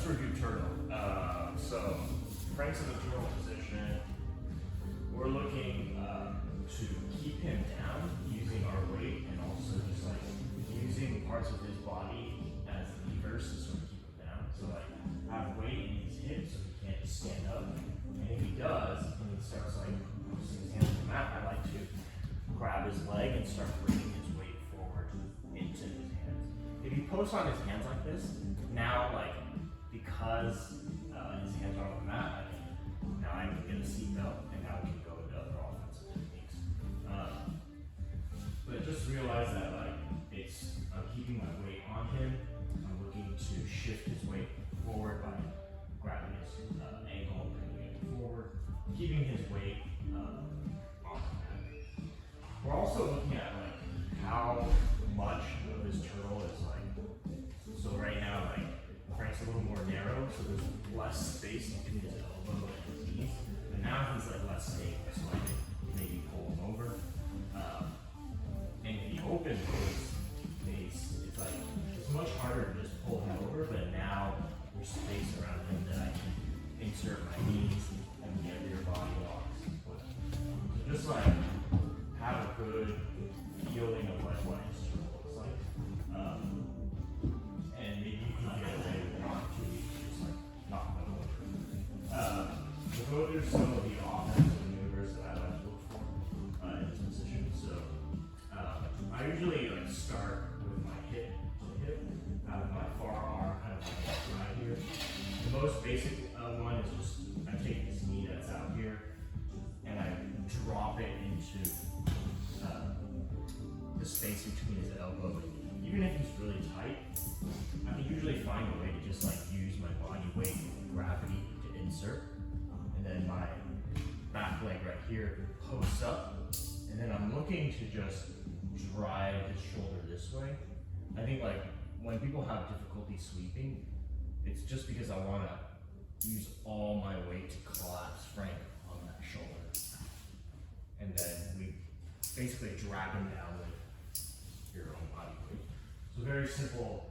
review turtle. So Frank's in the turtle position. We're looking to keep him down using our weight and also just like using parts of his body as levers to sort of keep him down. So like have weight in his hips so he can't just stand up. And if he does, and he starts like using his hands on the mat, I like to grab his leg and start bringing his weight forward into his hands. If he posts on his hands like this, now like because his hands are on the mat, now I can get a seatbelt and now we can go into other offensive techniques. But just realize that like I'm keeping my weight on him. I'm looking to shift his weight forward by grabbing his ankle and bringing it forward, keeping his weight on the mat. We're also looking at like how much of his turtle is like. So right now, like Frank's a little more narrow, so there's less space between his elbow and his knees. But now he's like less stable, so I can maybe pull him over. And if he opens his face, it's like it's much harder to just pull him over. But now there's space around him that I can insert my knees and get your body locks. So just like have a good feeling of like what his turtle looks like. And maybe you can get away with an opportunity to just like knock them over. We'll go through some of the offensive maneuvers that I like to look for in this position. So I usually like start with my hip to hip, out of my far arm, kind of like right here. The most basic one is just I take this knee that's out here and I drop it into the space between his elbow and knee. Even if he's really tight, I can usually find a way to just like use my body weight and gravity to insert. And then my back leg right here posts up. And then I'm looking to just drive his shoulder this way. I think like when people have difficulty sweeping, it's just because I want to use all my weight to collapse Frank on that shoulder. And then we basically drag him down with your own body weight. So very simple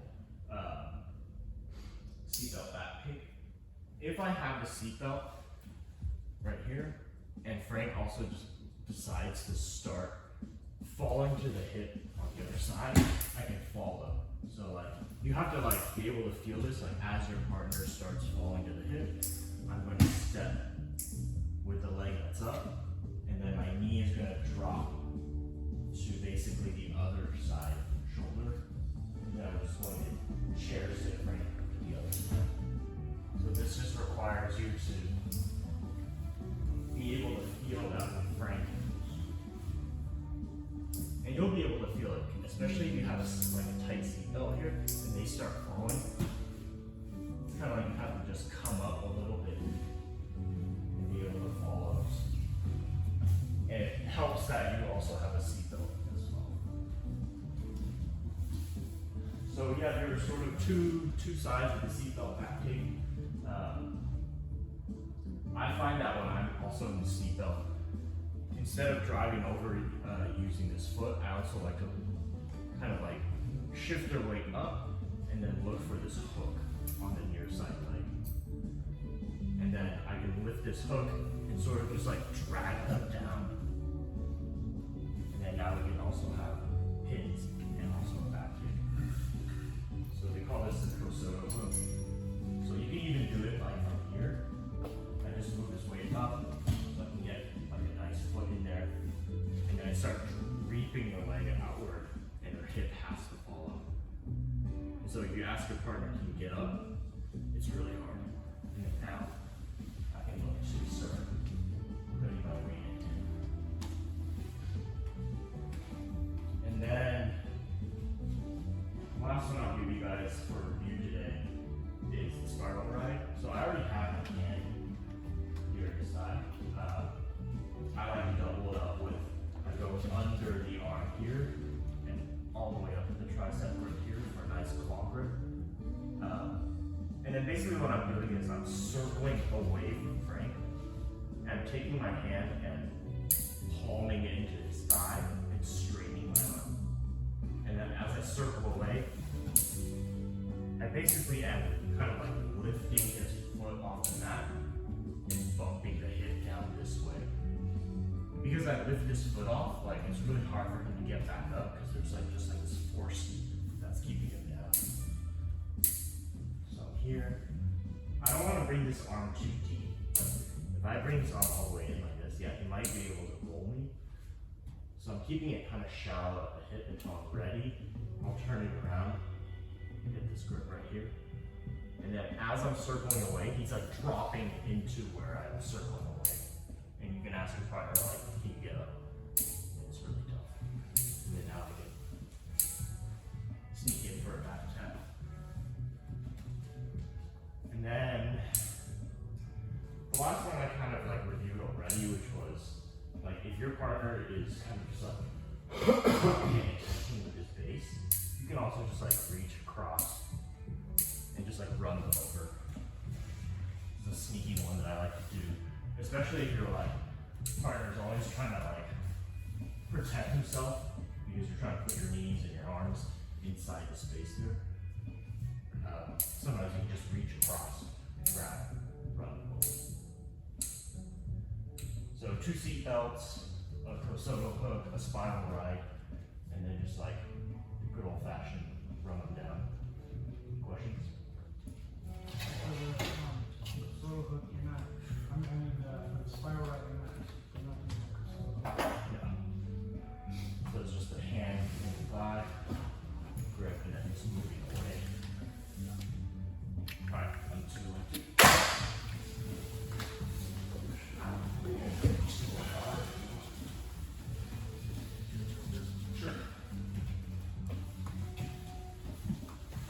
seatbelt back kick. If I have the seatbelt right here, and Frank also just decides to start falling to the hip on the other side, I can follow. So like you have to like be able to feel this, like as your partner starts falling to the hip, I'm going to step with the leg that's up, and then my knee is going to drop to basically the other side shoulder, and then I'm just going to chair sit right to the other side. So this just requires you to be able to feel that with Frank. And you'll be able to feel it, especially if you have like a tight seatbelt here and they start falling. It's kind of like you have to just come up a little bit and be able to follow. And it helps that you also have a seatbelt as well. So yeah, there are sort of two sides of the seatbelt backtack. I find that when I'm also in the seatbelt, instead of driving over using this foot, I also like to kind of like shift their weight up and then look for this hook on the near side leg. And then I can lift this hook and sort of just like drag them down. And then now we can also have pins and also a back kick. So they call this the Kosoto hook. So you can even do it like from here. I just move this weight up so I can get like a nice foot in there. And then I start reaping the leg outward and their hip has to follow. And so if you ask your partner, can you get up? It's really hard. And then now I can look to start putting my weight in. And then last one I'll give you guys for review today is the spiral ride. So I already have my hand here at the side. I like to double it up with, I go under the arm here and all the way up to the tricep right here for a nice claw grip. And then basically what I'm doing is I'm circling away from Frank. I'm taking my hand and palming it into his thigh and straightening my arm. circle away, I basically am kind of like lifting as I lift this foot off, like it's really hard for him to get back up because there's like just like this force that's keeping him down. So I'm here. I don't want to bring this arm too deep. If I bring this arm all the way in like this, yeah, he might be able to roll me. So I'm keeping it kind of shallow at the hip until I'm ready. I'll turn it around and get this grip right here. And then as I'm circling away, he's like dropping into where I'm circling away. And you can ask your partner, like, can you get up? It's really tough. And then now I can sneak in for a back tap. And then the last one I kind of like reviewed already, which was like if your partner is kind of just like with his base, you can also just like reach across and just like run them over. It's a sneaky one that I like to do, especially if your like partner's always trying to like protect himself because you're trying to put your knees and your arms inside the space there. Sometimes you can just reach across and grab, run them over. So 2 seat belts, a Kosovo hook, a spinal right, and then just like good old fashioned